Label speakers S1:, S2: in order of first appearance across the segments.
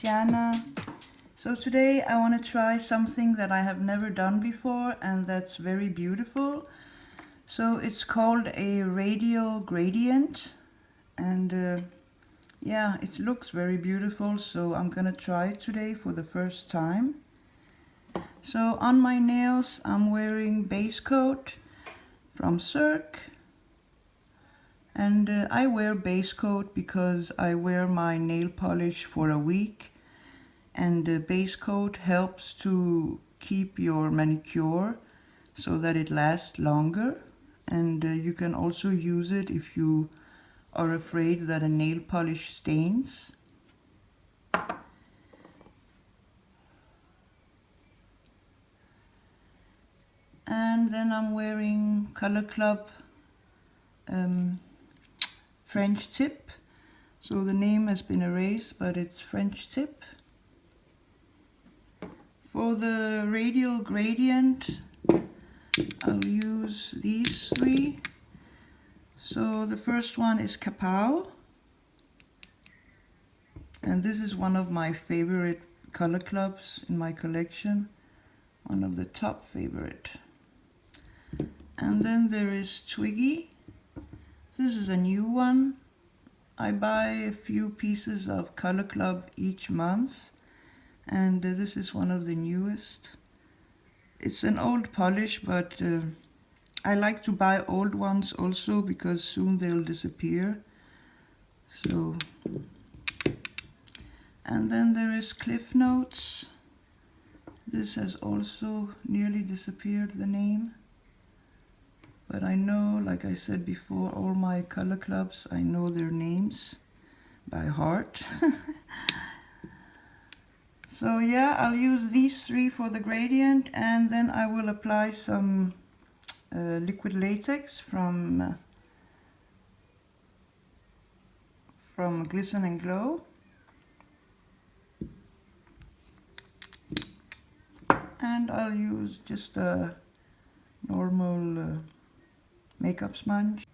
S1: Jana. So today I want to try something that I have never done before, and that's very beautiful. So it's called a radial gradient, and yeah, it looks very beautiful, so I'm gonna try it today for the first time. So on my nails I'm wearing base coat from Cirque, and I wear base coat because I wear my nail polish for a week, and base coat helps to keep your manicure so that it lasts longer, and you can also use it if you are afraid that a nail polish stains. And then I'm wearing Color Club French tip. So the name has been erased, but it's French tip. For the radial gradient, I'll use these three. So the first one is Kapow, and this is one of my favorite color clubs in my collection, one of the top favorite. And then there is Twiggie. This is a new one. I buy a few pieces of Color Club each month, and this is one of the newest. It's an old polish, but I like to buy old ones also because soon they'll disappear. So, and then there is Cliff Notes. This has also nearly disappeared, the name. But I know, like I said before, all my color clubs, I know their names by heart. So yeah, I'll use these three for the gradient, and then I will apply some liquid latex from Glisten and Glow. And I'll use just a normal makeup sponge.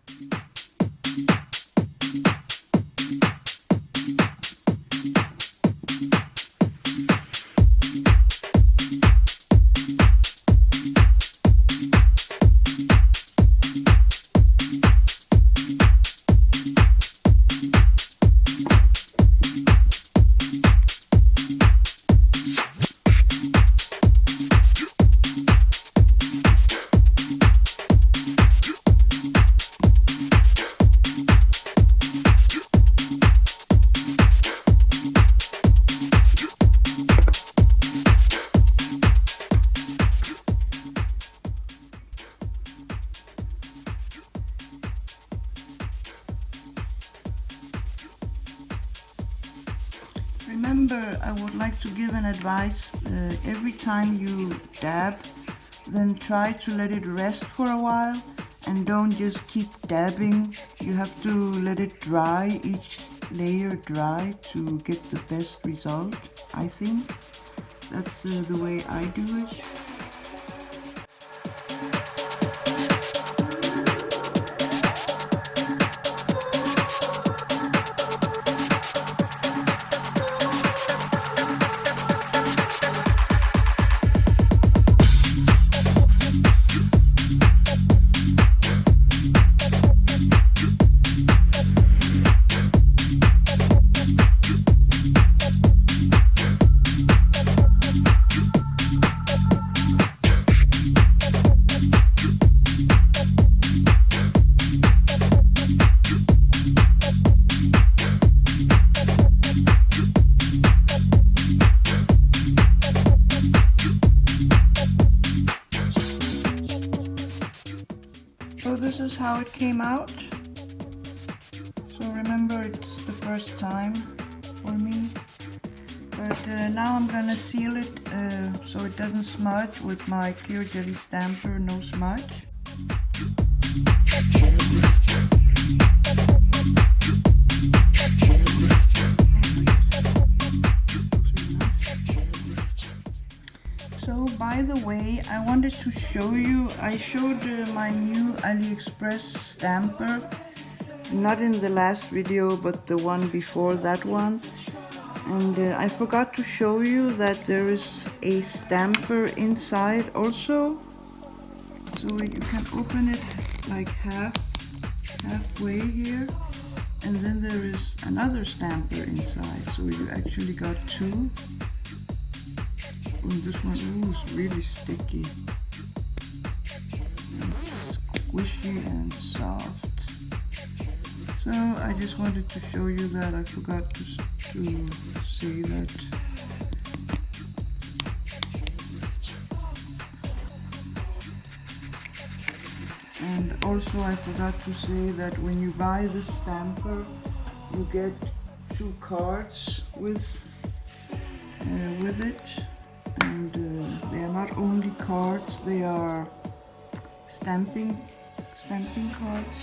S1: Remember, I would like to give an advice. Every time you dab, then try to let it rest for a while, and don't just keep dabbing. You have to let it dry, each layer dry, to get the best result, I think. That's the way I do it. So this is how it came out. So remember, it's the first time for me. But now I'm gonna seal it so it doesn't smudge with my clear jelly stamper, no smudge. So by the way, I wanted to show you, I showed my new AliExpress stamper, not in the last video but the one before that one. And I forgot to show you that there is a stamper inside also. So you can open it like halfway here. And then there is another stamper inside. So you actually got two. And this one, ooh, is really sticky. And squishy and soft. So I just wanted to show you that. I forgot to say that. And also I forgot to say that when you buy this stamper, you get 2 cards with it. And they are not only cards, they are stamping cards.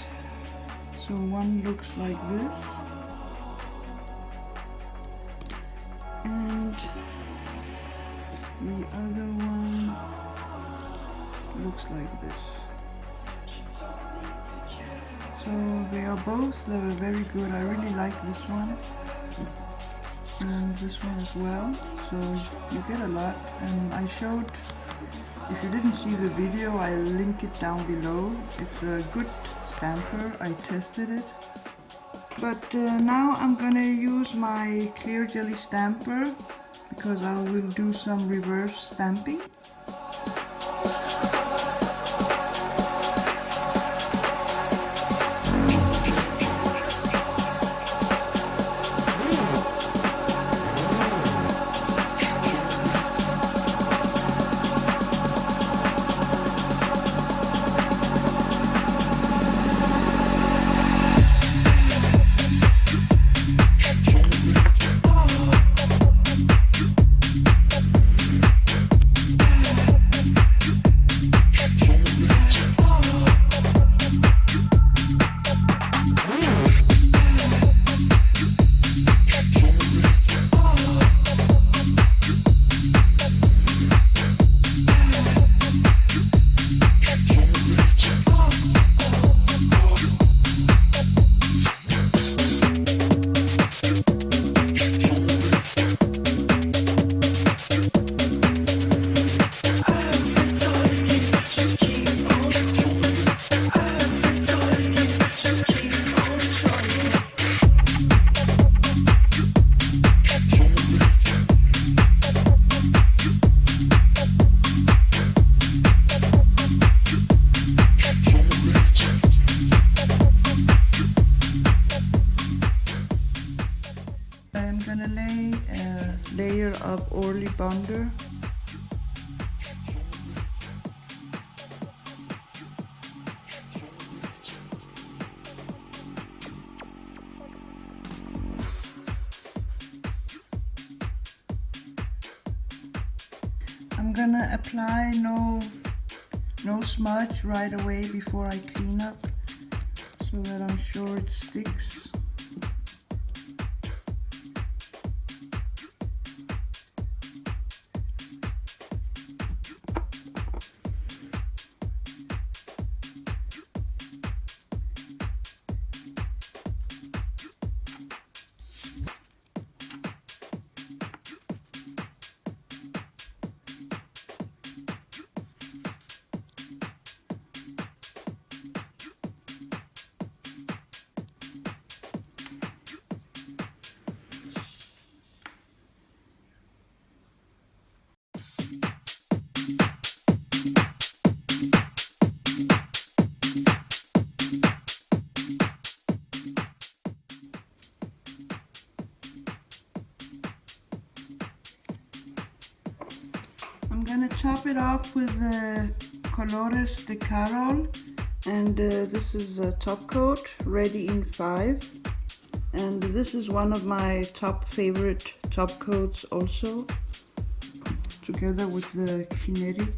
S1: So one looks like this, and the other one looks like this. So they are both very good. I really like this one and this one as well. So you get a lot, and I showed, if you didn't see the video, I'll link it down below. It's a good stamper, I tested it. But now I'm gonna use my clear jelly stamper because I will do some reverse stamping. Of Orly Bonder. I'm gonna apply no smudge right away before I clean up, so that I'm sure it sticks. I'm gonna top it off with the Colores de Carol, and this is a top coat, ready in 5. And this is one of my top favorite top coats also, together with the Kinetic.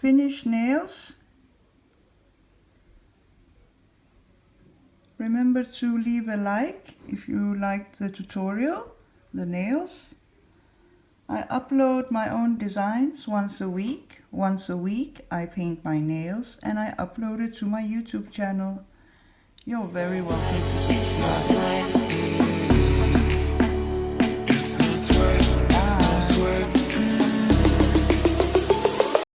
S1: finished nails. Remember to leave a like if you liked the tutorial, the nails. I upload my own designs once a week. Once a week I paint my nails and I upload it to my YouTube channel. You're very welcome to subscribe.